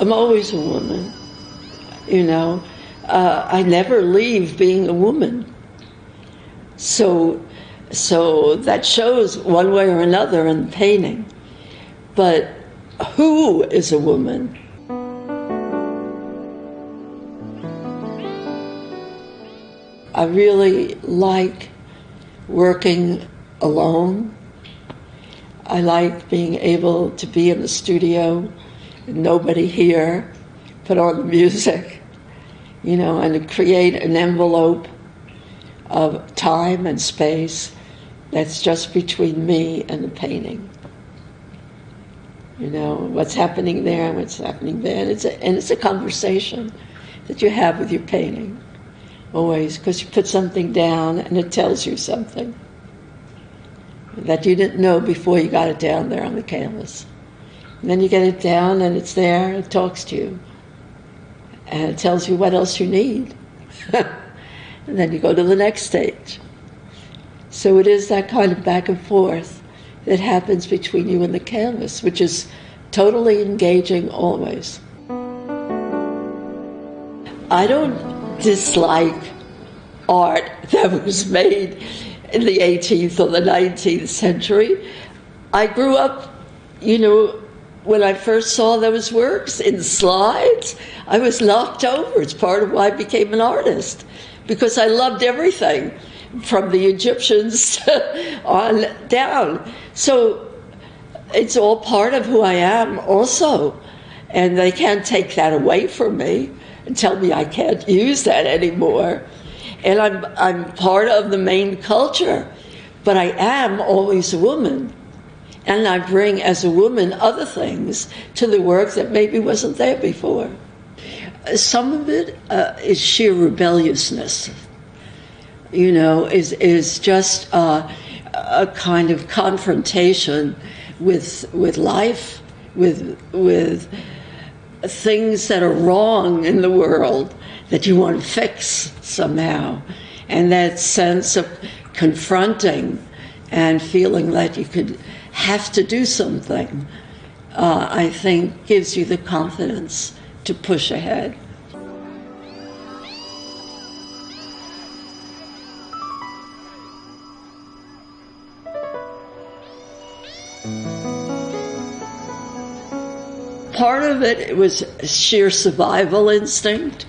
I'm always a woman, you know. I never leave being a woman. So that shows one way or another in the painting. But who is a woman? I really like working alone. I like being able to be in the studio, nobody here, put on the music, you know, and to create an envelope of time and space that's just between me and the painting. You know, what's happening there and what's happening there. And it's a conversation that you have with your painting, always, because you put something down and it tells you something that you didn't know before you got it down there on the canvas. And then you get it down and it's there, and it talks to you. And it tells you what else you need. And then you go to the next stage. So it is that kind of back and forth that happens between you and the canvas, which is totally engaging always. I don't dislike art that was made in the 18th or the 19th century. I grew up, you know, when I first saw those works in slides, I was knocked over. It's part of why I became an artist, because I loved everything from the Egyptians on down. So it's all part of who I am also, and they can't take that away from me and tell me I can't use that anymore. And I'm part of the main culture, but I am always a woman. And I bring, as a woman, other things to the work that maybe wasn't there before. Some of it is sheer rebelliousness, you know, is just a kind of confrontation with life, with things that are wrong in the world that you want to fix somehow. And that sense of confronting and feeling that you could have to do something, I think gives you the confidence to push ahead. Part of it was sheer survival instinct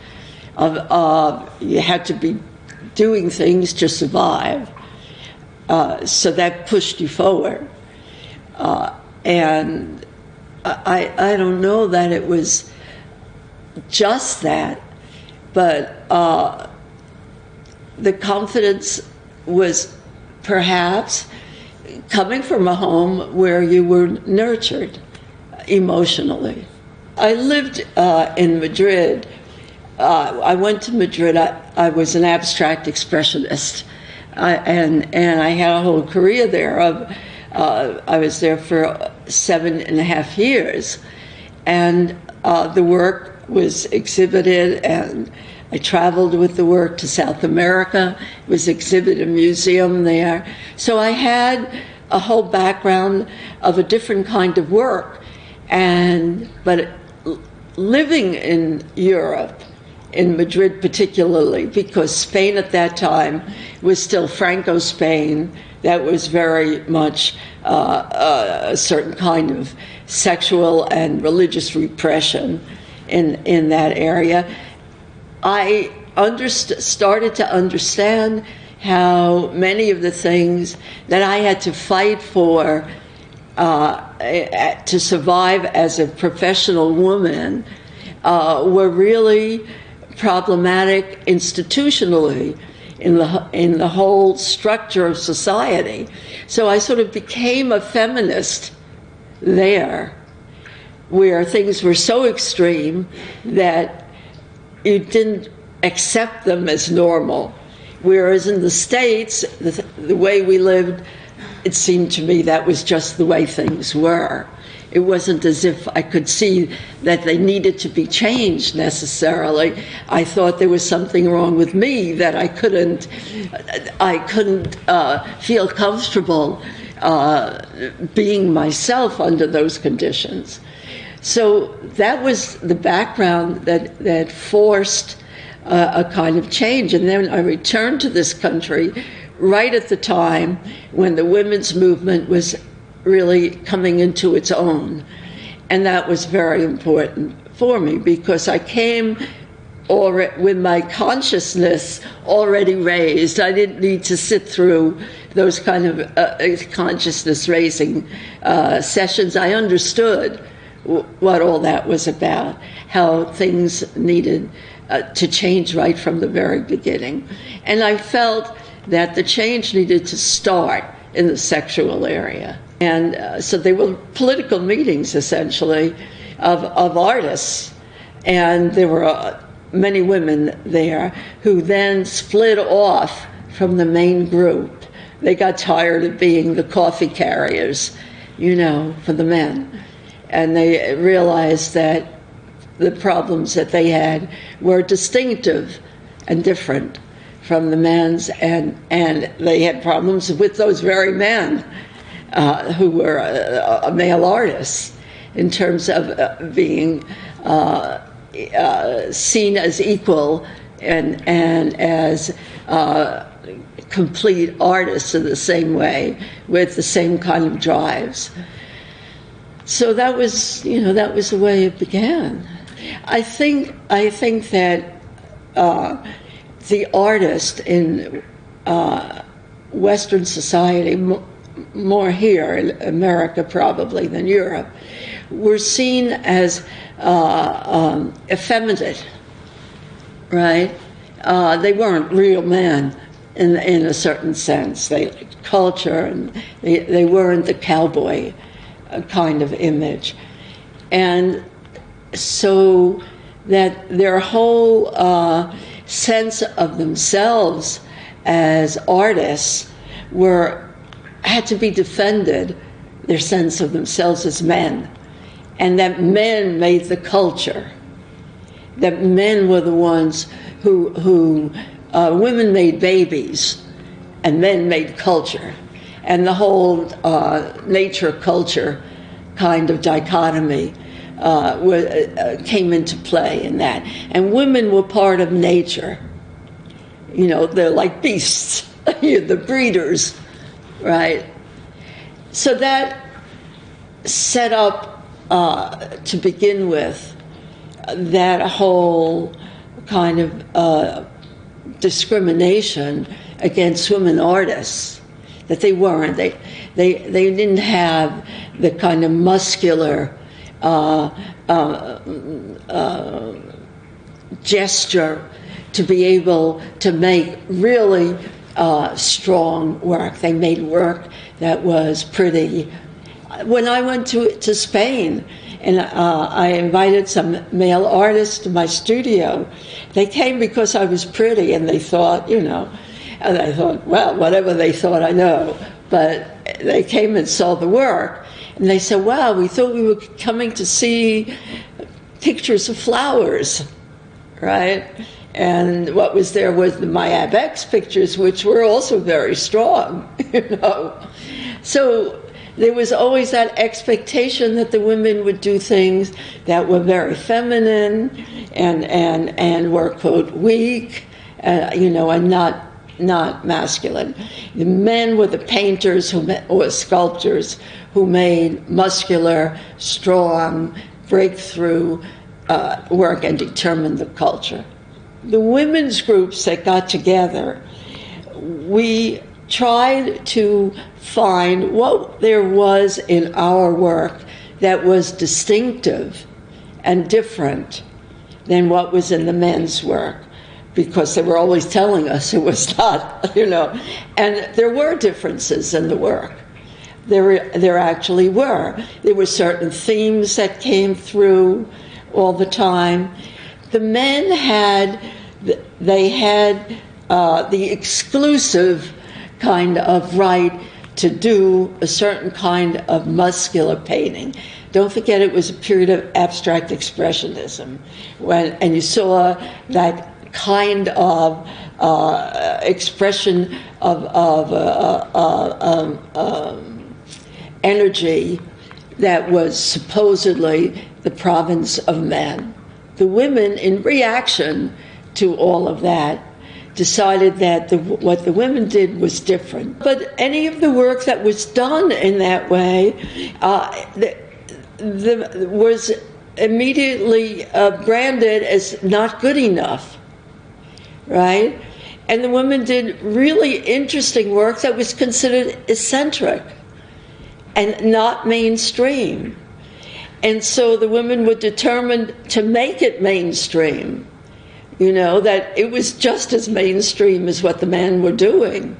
of you had to be doing things to survive, so that pushed you forward. And I don't know that it was just that, but the confidence was perhaps coming from a home where you were nurtured emotionally. I lived in Madrid. I went to Madrid. I was an abstract expressionist, and I had a whole career there. I was there for 7.5 years, and the work was exhibited, and I traveled with the work to South America. It was exhibited in a museum there. So I had a whole background of a different kind of work, but living in Europe, in Madrid particularly, because Spain at that time was still Franco Spain. That was very much a certain kind of sexual and religious repression in that area. I started to understand how many of the things that I had to fight for to survive as a professional woman were really problematic institutionally in the whole structure of society. So I sort of became a feminist there, where things were so extreme that you didn't accept them as normal. Whereas in the States, the way we lived, it seemed to me that was just the way things were. It wasn't as if I could see that they needed to be changed necessarily. I thought there was something wrong with me, that I couldn't feel comfortable being myself under those conditions. So that was the background that forced a kind of change. And then I returned to this country right at the time when the women's movement was really coming into its own. And that was very important for me, because I came with my consciousness already raised. I didn't need to sit through those kind of consciousness raising sessions. I understood what all that was about, how things needed to change right from the very beginning. And I felt that the change needed to start in the sexual area. And so they were political meetings, essentially, of artists. And there were many women there who then split off from the main group. They got tired of being the coffee carriers, for the men. And they realized that the problems that they had were distinctive and different from the men's, and they had problems with those very men who were male artists, in terms of being seen as equal and as complete artists in the same way, with the same kind of drives. So that was the way it began. I think that the artist in Western society, more here in America probably than Europe, were seen as effeminate, right? They weren't real men in a certain sense. They liked culture, and they weren't the cowboy kind of image. And so that their whole sense of themselves as artists had to be defended, their sense of themselves as men, and that men made the culture, that men were the ones who women made babies and men made culture, and the whole nature-culture kind of dichotomy came into play in that. And women were part of nature. They're like beasts, the breeders, right? So that set up, to begin with, that whole kind of discrimination against women artists, that they weren't. They didn't have the kind of muscular gesture to be able to make really strong work. They made work that was pretty. When I went to Spain, and I invited some male artists to my studio, they came because I was pretty, and they thought, and I thought, well, whatever they thought, I know. But they came and saw the work, and they said, wow, we thought we were coming to see pictures of flowers, right? And what was there was the Mayab X pictures, which were also very strong, So there was always that expectation that the women would do things that were very feminine and were, quote, weak, and not masculine. The men were the painters or sculptors who made muscular, strong, breakthrough work and determined the culture. The women's groups that got together, we tried to find what there was in our work that was distinctive and different than what was in the men's work, because they were always telling us it was not, and there were differences in the work. There actually were. There were certain themes that came through all the time. The men had the exclusive kind of right to do a certain kind of muscular painting. Don't forget, it was a period of abstract expressionism, and you saw that kind of expression of energy that was supposedly the province of men. The women, in reaction to all of that, decided that what the women did was different. But any of the work that was done in that way was immediately branded as not good enough, right? And the women did really interesting work that was considered eccentric and not mainstream. And so the women were determined to make it mainstream, you know, that it was just as mainstream as what the men were doing.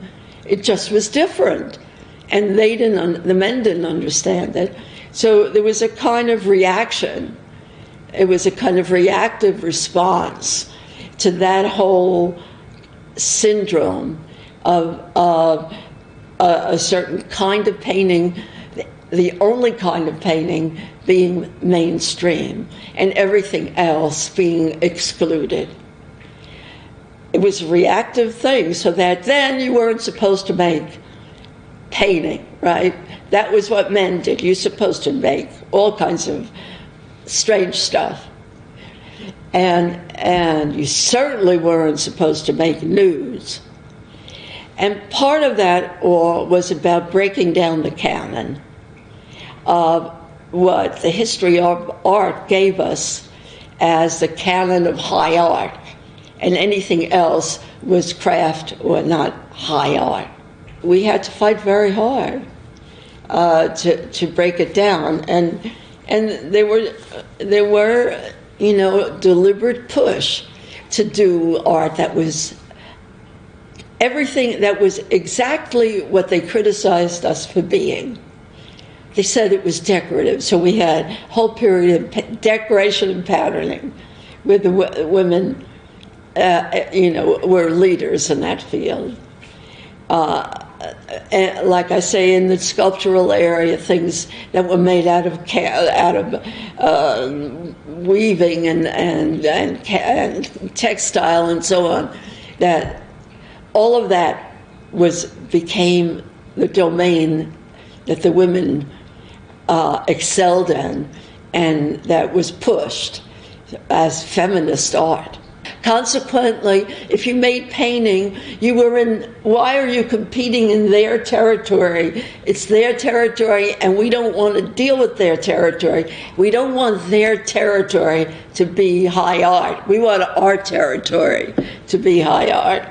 It just was different. And the men didn't understand it. So there was a kind of reaction. It was a kind of reactive response to that whole syndrome of a certain kind of painting, the only kind of painting being mainstream and everything else being excluded. It was a reactive thing, so that then you weren't supposed to make painting, right? That was what men did. You're supposed to make all kinds of strange stuff. And you certainly weren't supposed to make nudes. And part of that was about breaking down the canon of what the history of art gave us as the canon of high art, and anything else was craft or not high art. We had to fight very hard to break it down, and there were you know, deliberate push to do art that was everything that was exactly what they criticized us for being. They said it was decorative, so we had a whole period of decoration and patterning, where the women, you know, were leaders in that field. And like I say, in the sculptural area, things that were made out of weaving and textile and so on, that all of that became the domain that the women excelled in, and that was pushed as feminist art. Consequently, if you made painting, why are you competing in their territory? It's their territory, and we don't want to deal with their territory. We don't want their territory to be high art. We want our territory to be high art.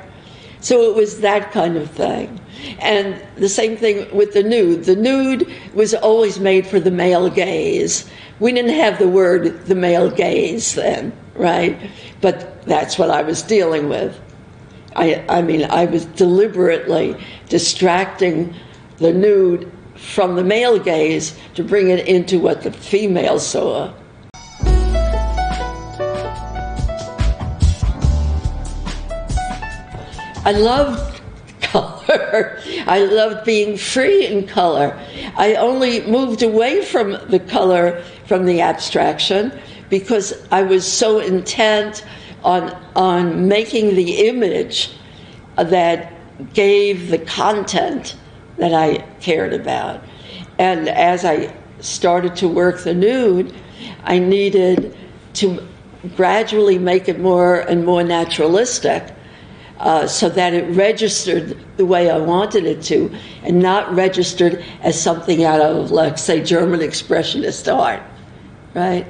So it was that kind of thing. And the same thing with the nude. The nude was always made for the male gaze. We didn't have the word the male gaze then, right? But that's what I was dealing with. I mean, I was deliberately distracting the nude from the male gaze to bring it into what the female saw. I loved color. I loved being free in color. I only moved away from the color, from the abstraction, because I was so intent on making the image that gave the content that I cared about. And as I started to work the nude, I needed to gradually make it more and more naturalistic, so that it registered the way I wanted it to, and not registered as something out of, like, say, German Expressionist art, right?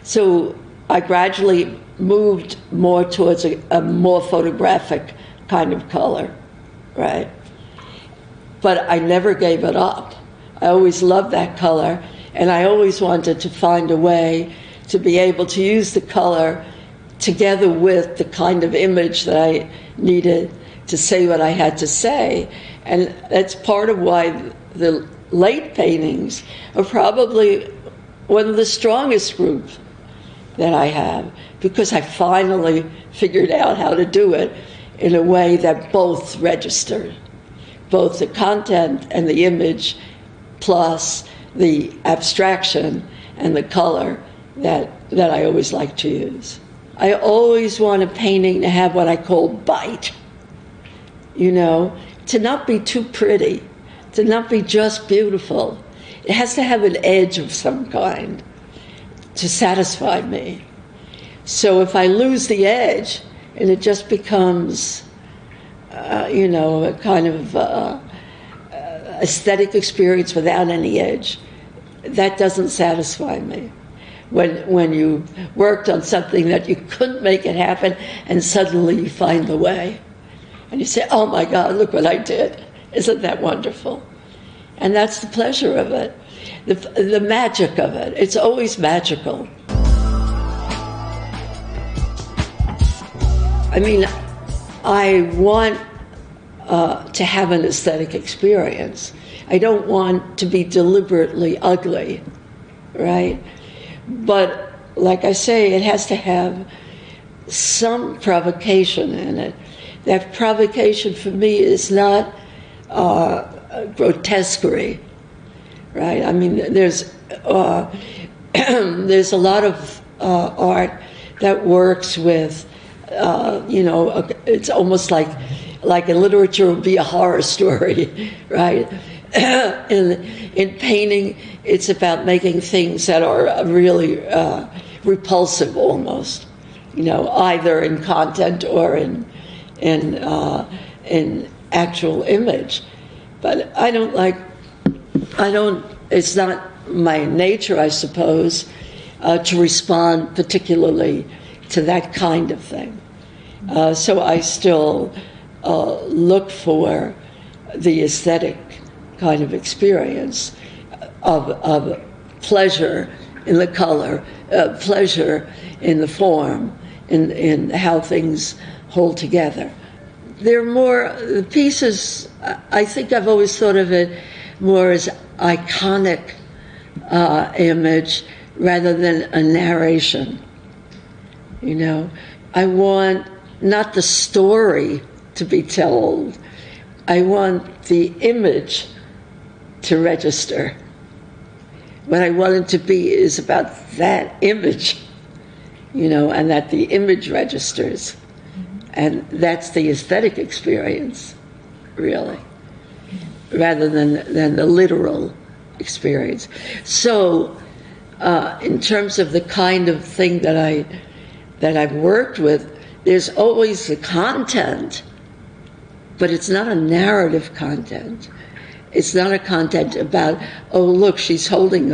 So I gradually moved more towards a more photographic kind of color, right? But I never gave it up. I always loved that color, and I always wanted to find a way to be able to use the color together with the kind of image that I needed to say what I had to say. And that's part of why the late paintings are probably one of the strongest groups that I have, because I finally figured out how to do it in a way that both registered, both the content and the image, plus the abstraction and the color that I always like to use. I always want a painting to have what I call bite, you know, to not be too pretty, to not be just beautiful. it has to have an edge of some kind to satisfy me. So if I lose the edge and it just becomes, a kind of aesthetic experience without any edge, that doesn't satisfy me. When you worked on something that you couldn't make it happen and suddenly you find the way and you say, oh my God, look what I did. Isn't that wonderful? And that's the pleasure of it, the magic of it. It's always magical. I mean, I want to have an aesthetic experience. I don't want to be deliberately ugly, right? But like I say, it has to have some provocation in it. That provocation for me is not grotesquerie, right? I mean, there's a lot of art that works with, it's almost like in literature would be a horror story, right? In painting, it's about making things that are really repulsive almost, either in content or in actual image. But it's not my nature, I suppose, to respond particularly to that kind of thing. So I still look for the aesthetic kind of experience of pleasure in the color, pleasure in the form, in how things hold together. They're more, the pieces, I think I've always thought of it more as iconic image rather than a narration. I want not the story to be told, I want the image to register. What I want it to be is about that image, and that the image registers. And that's the aesthetic experience, really, rather than the literal experience. So, in terms of the kind of thing that I've worked with, there's always the content, but it's not a narrative content. It's not a content about, oh, look, she's holding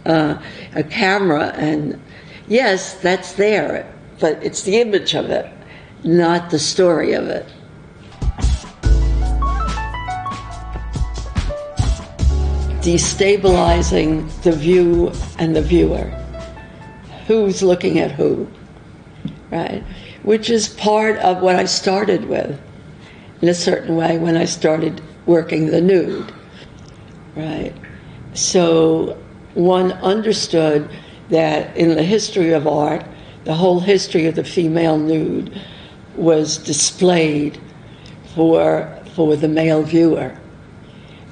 a camera, and yes, that's there, but it's the image of it, not the story of it. Destabilizing the view and the viewer. Who's looking at who, right? Which is part of what I started with, in a certain way, when I started working the nude, right? So one understood that in the history of art, the whole history of the female nude was displayed for the male viewer.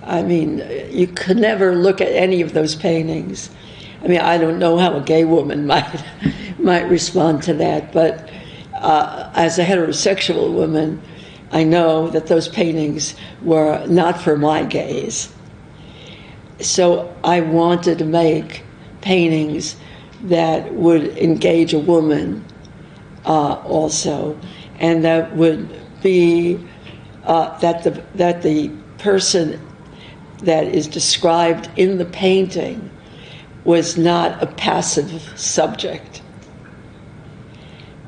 I mean, you could never look at any of those paintings. I mean, I don't know how a gay woman might respond to that, but as a heterosexual woman, I know that those paintings were not for my gaze. So I wanted to make paintings that would engage a woman also, and that would be that the person that is described in the painting was not a passive subject.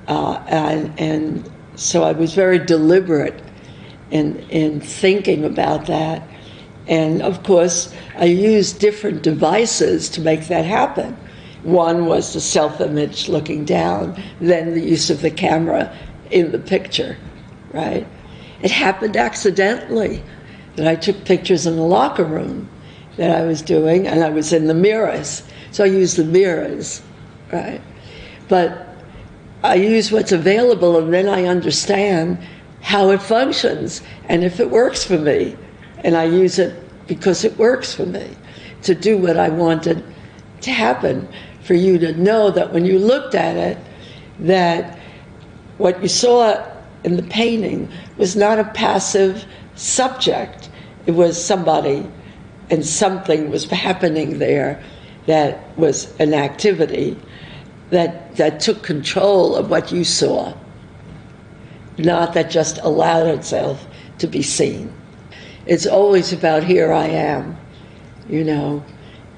And so I was very deliberate in thinking about that. And of course, I used different devices to make that happen. One was the self-image looking down, then the use of the camera in the picture, right? It happened accidentally that I took pictures in the locker room that I was doing, and I was in the mirrors. So I used the mirrors, right? But I use what's available, and then I understand how it functions and if it works for me. And I use it because it works for me to do what I wanted to happen, for you to know that when you looked at it, that what you saw in the painting was not a passive subject. It was somebody and something was happening there that was an activity that took control of what you saw, not that just allowed itself to be seen. It's always about here I am, you know,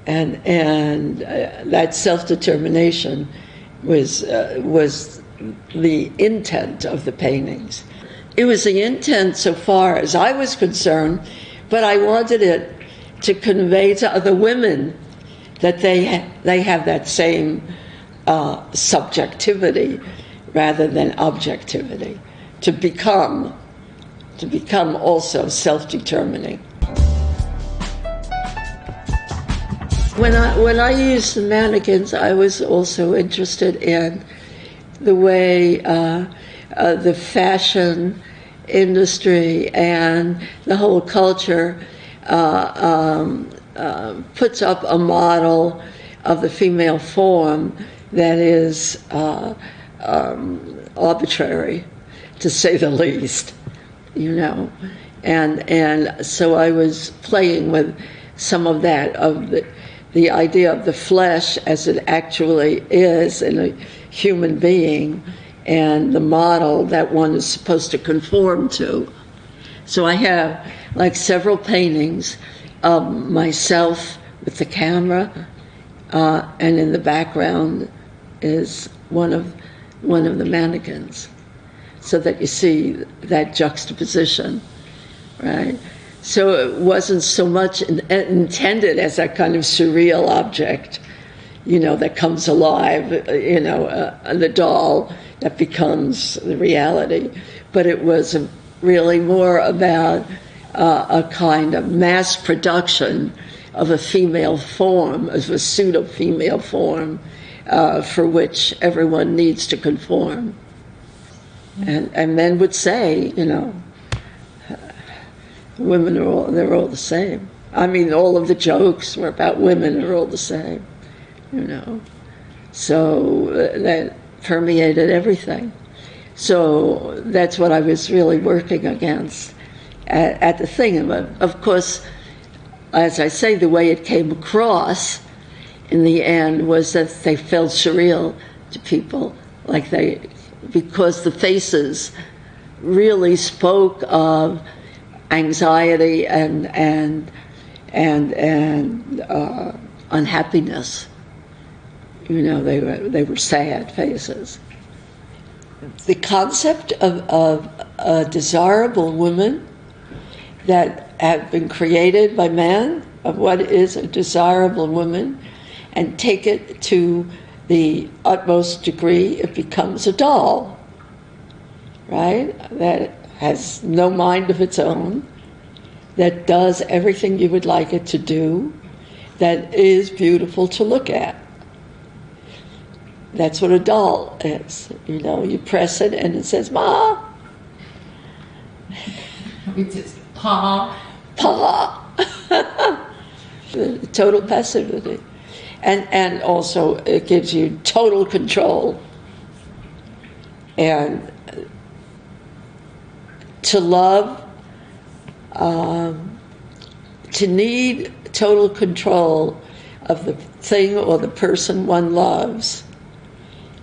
and that self-determination was the intent of the paintings. It was the intent so far as I was concerned, but I wanted it to convey to other women that they have that same subjectivity rather than objectivity, to become also self-determining. When I used the mannequins, I was also interested in the way the fashion industry and the whole culture puts up a model of the female form that is arbitrary, to say the least, you know. And so I was playing with some of that, of the idea of the flesh as it actually is in a human being, and the model that one is supposed to conform to. So I have like several paintings of myself with the camera, and in the background is one of the mannequins, so that you see that juxtaposition, right? So it wasn't so much intended as that kind of surreal object, you know, that comes alive, you know, the doll that becomes the reality. But it was really more about a kind of mass production of a female form, of a pseudo-female form, for which everyone needs to conform. And men would say, you know, women they're all the same. I mean, all of the jokes were about women are all the same, you know. So that permeated everything. So that's what I was really working against at the thing. Of course, as I say, the way it came across in the end was that they felt surreal to people, because the faces really spoke of anxiety and unhappiness. You know, they were sad faces. The concept of a desirable woman that have been created by man, of what is a desirable woman, and take it to the utmost degree, it becomes a doll, right? That has no mind of its own, that does everything you would like it to do, that is beautiful to look at. That's what a doll is. You know, you press it and it says, "Ma." It says, "Pa." Pa. Total passivity. And also it gives you total control. And to love, to need total control of the thing or the person one loves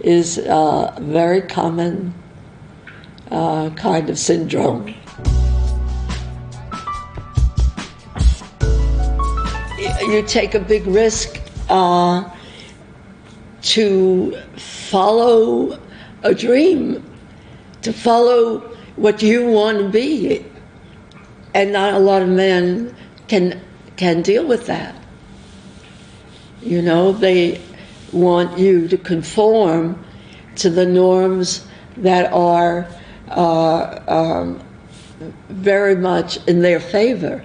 is a very common kind of syndrome. You take a big risk to follow a dream, to follow what you want to be, and not a lot of men can deal with that. You know, they want you to conform to the norms that are very much in their favor,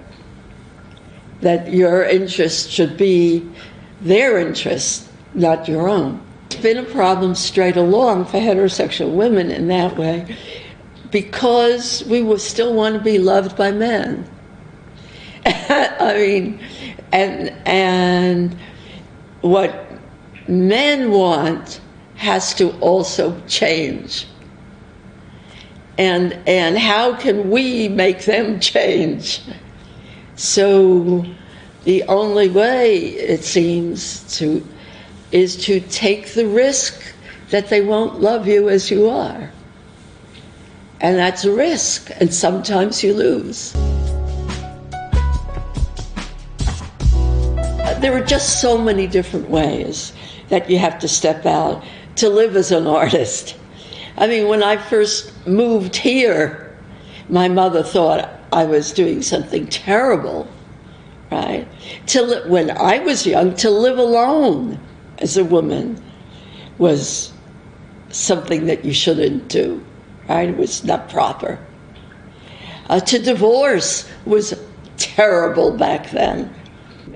that your interest should be their interest, not your own. It's been a problem straight along for heterosexual women in that way, because we will still want to be loved by men. I mean, and what men want has to also change. And how can we make them change? So The only way, it seems, is to take the risk that they won't love you as you are. And that's a risk, and sometimes you lose. There are just so many different ways that you have to step out to live as an artist. I mean, when I first moved here, my mother thought I was doing something terrible, right? When I was young, to live alone as a woman was something that you shouldn't do, right? It was not proper. To divorce was terrible back then.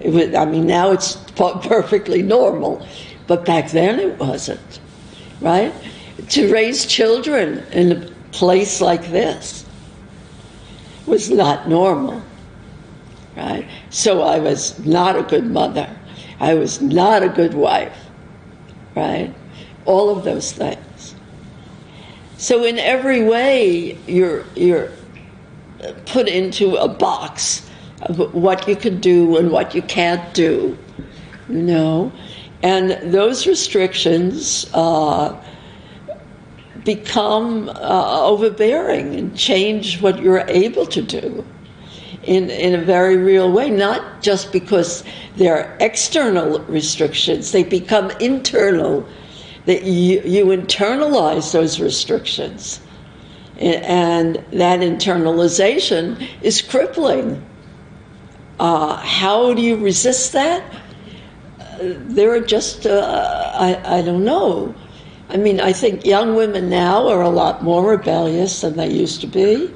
Now it's perfectly normal, but back then it wasn't, right? To raise children in a place like this was not normal, right? So I was not a good mother. I was not a good wife, right? All of those things. So in every way, you're put into a box of what you can do and what you can't do, you know? And those restrictions become overbearing and change what you're able to do in a very real way, not just because they're external restrictions, they become internal, that you internalize those restrictions. And that internalization is crippling. How do you resist that? There are just, I don't know. I mean, I think young women now are a lot more rebellious than they used to be,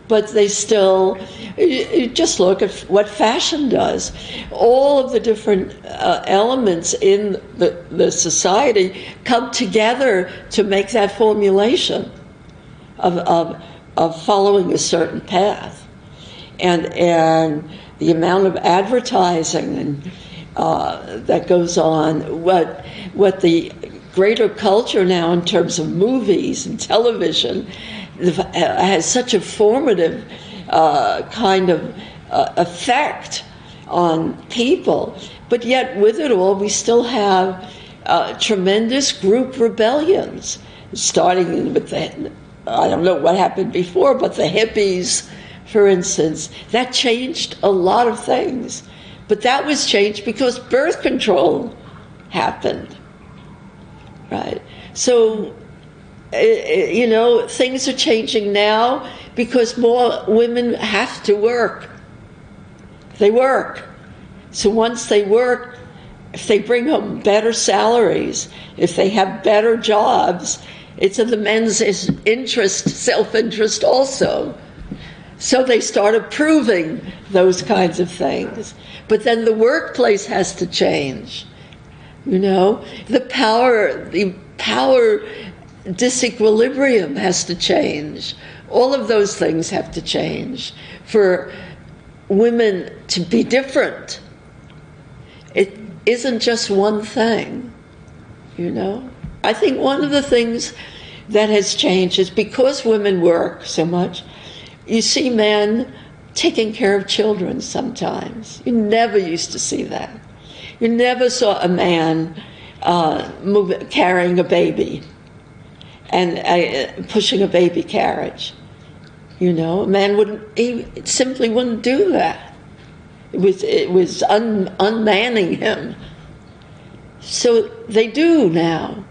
but they still, you just look at what fashion does. All of the different elements in the society come together to make that formulation of following a certain path. And the amount of advertising and that goes on, what the greater culture now in terms of movies and television has such a formative kind of effect on people. But yet with it all, we still have tremendous group rebellions, starting with I don't know what happened before, but the hippies, for instance, that changed a lot of things. But that was changed because birth control happened, right? So, you know, things are changing now because more women have to work. They work. So once they work, if they bring home better salaries, if they have better jobs, it's in the men's interest, self-interest also. So they start approving those kinds of things. But then the workplace has to change. You know, the power disequilibrium has to change. All of those things have to change for women to be different. It isn't just one thing, you know. I think one of the things that has changed is because women work so much, you see men taking care of children sometimes. You never used to see that. You never saw a man carrying a baby and pushing a baby carriage. You know, a man simply wouldn't do that. It was unmanning him. So they do now.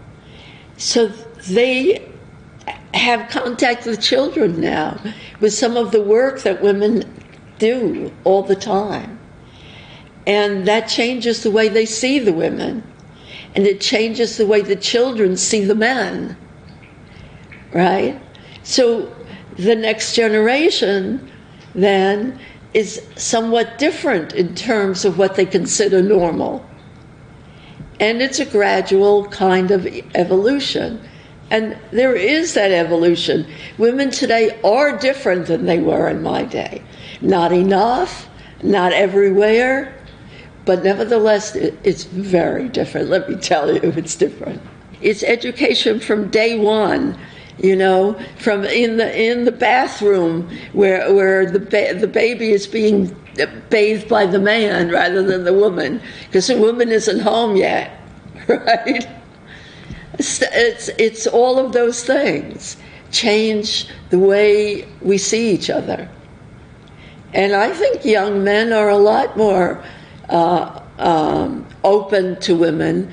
So they have contact with children now with some of the work that women do all the time. And that changes the way they see the women. And it changes the way the children see the men. Right? So the next generation then is somewhat different in terms of what they consider normal. And it's a gradual kind of evolution. And there is that evolution. Women today are different than they were in my day. Not enough, not everywhere, but nevertheless, it's very different. Let me tell you, it's different. It's education from day one, you know, from in the bathroom where the baby is being bathed by the man rather than the woman, because the woman isn't home yet, right? It's all of those things change the way we see each other. And I think young men are a lot more open to women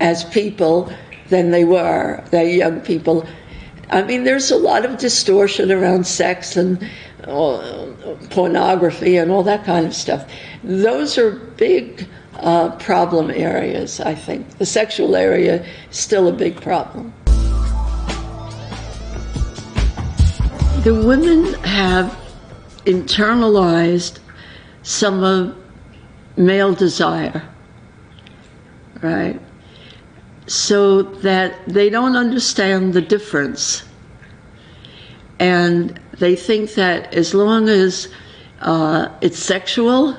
as people than they were, the young people. I mean, there's a lot of distortion around sex and pornography and all that kind of stuff. Those are big problem areas, I think. The sexual area is still a big problem. The women have internalized some of male desire, right? So that they don't understand the difference. And they think that as long as it's sexual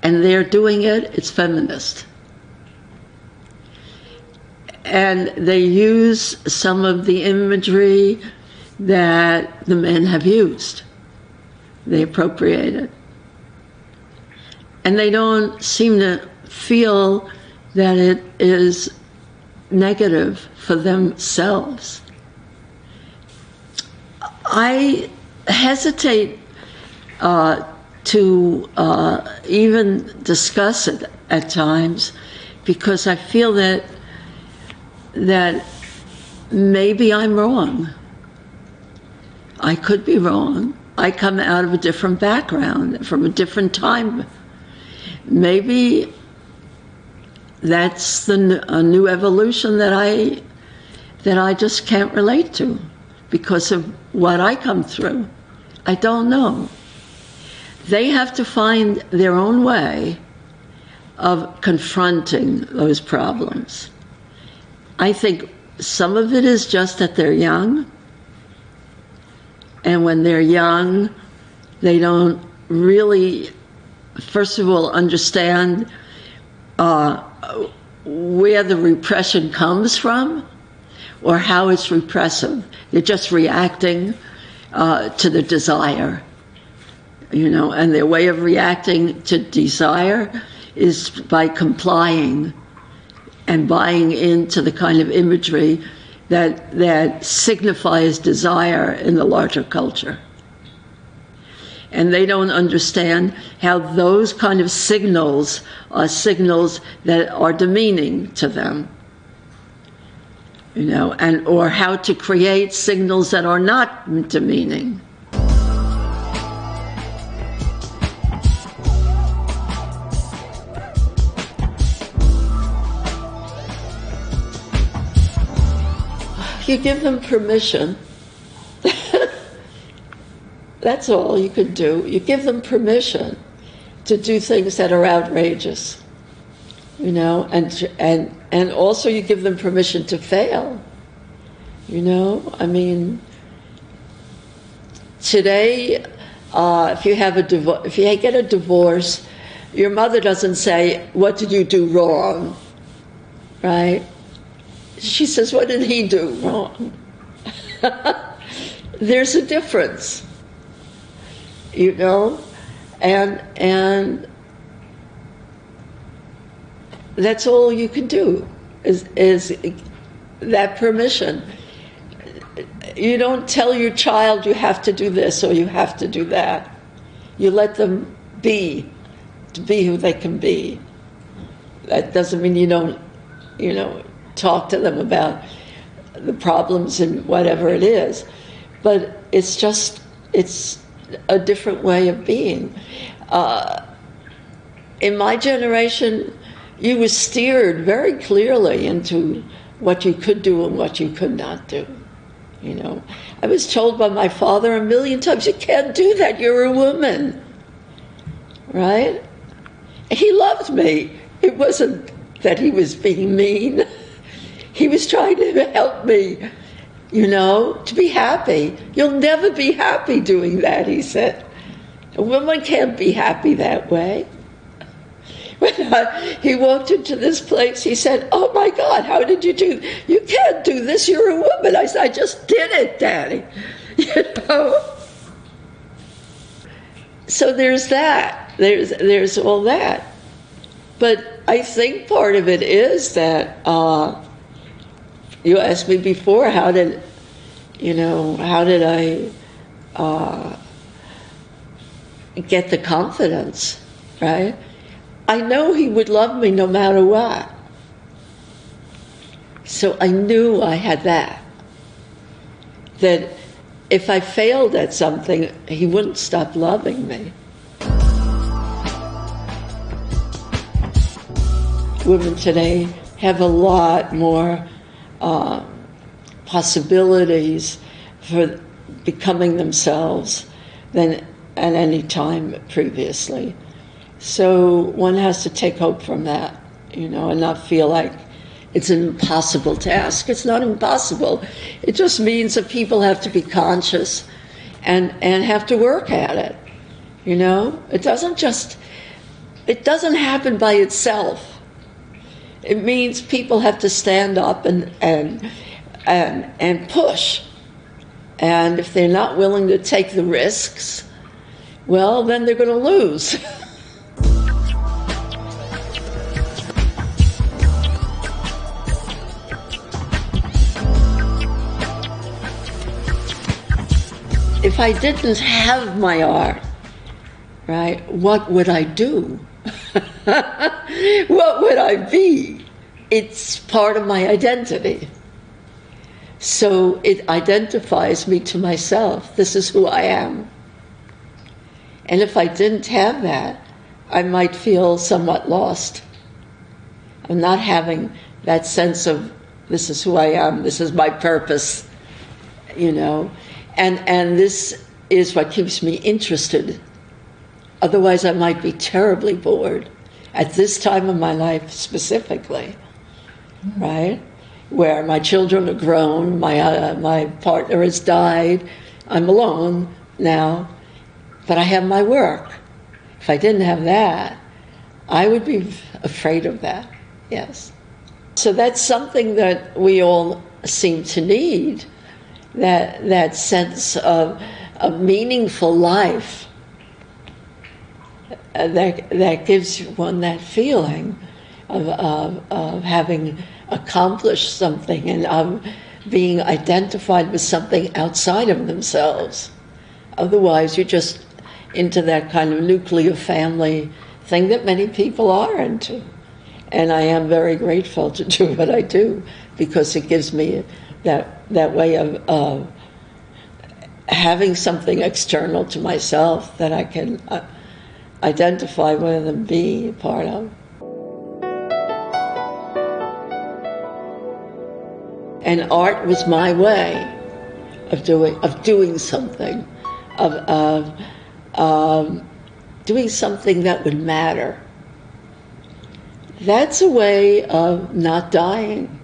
and they're doing it, it's feminist. And they use some of the imagery that the men have used. They appropriate it. And they don't seem to feel that it is negative for themselves. I hesitate to even discuss it at times, because I feel that maybe I'm wrong. I could be wrong. I come out of a different background, from a different time. Maybe that's a new evolution that I just can't relate to because of what I come through. I don't know. They have to find their own way of confronting those problems. I think some of it is just that they're young, and when they're young, they don't really, first of all, understand where the repression comes from or how it's repressive. They're just reacting to the desire, and their way of reacting to desire is by complying and buying into the kind of imagery that signifies desire in the larger culture. And they don't understand how those kind of signals are signals that are demeaning to them, or how to create signals that are not demeaning. You give them permission. That's all you can do. You give them permission to do things that are outrageous, and also you give them permission to fail. I mean, today, if you get a divorce, your mother doesn't say, "What did you do wrong?" Right? She says, "What did he do wrong?" There's a difference, and that's all you can do is that permission. You don't tell your child you have to do this or you have to do that. You let them be who they can be. That doesn't mean you don't, talk to them about the problems and whatever it is, but it's a different way of being. In my generation, you were steered very clearly into what you could do and what you could not do. I was told by my father a million times, "You can't do that, you're a woman." Right? He loved me. It wasn't that he was being mean. He was trying to help me, to be happy. "You'll never be happy doing that," he said. "A woman can't be happy that way." When he walked into this place, he said, "Oh my God, how did you do? You can't do this, you're a woman." I said, "I just did it, Daddy." So there's that. There's all that. But I think part of it is that you asked me before, how did I get the confidence, right? I know he would love me no matter what. So I knew I had that. That if I failed at something, he wouldn't stop loving me. Women today have a lot more possibilities for becoming themselves than at any time previously. So one has to take hope from that, and not feel like it's an impossible task. It's not impossible. It just means that people have to be conscious and have to work at it. It doesn't happen by itself. It means people have to stand up and push. And if they're not willing to take the risks, well, then they're going to lose. If I didn't have my art, right, what would I do? What would I be? It's part of my identity. So it identifies me to myself. This is who I am. And if I didn't have that, I might feel somewhat lost. I'm not having that sense of, this is who I am, this is my purpose, And this is what keeps me interested. Otherwise, I might be terribly bored at this time of my life specifically, right? Where my children are grown, my partner has died, I'm alone now, but I have my work. If I didn't have that, I would be afraid of that, yes. So that's something that we all seem to need, that sense of a meaningful life. That gives one that feeling of having accomplished something and of being identified with something outside of themselves. Otherwise, you're just into that kind of nuclear family thing that many people are into. And I am very grateful to do what I do, because it gives me that way of having something external to myself that I can identify with and be a part of. And art was my way of doing something, of doing something that would matter. That's a way of not dying.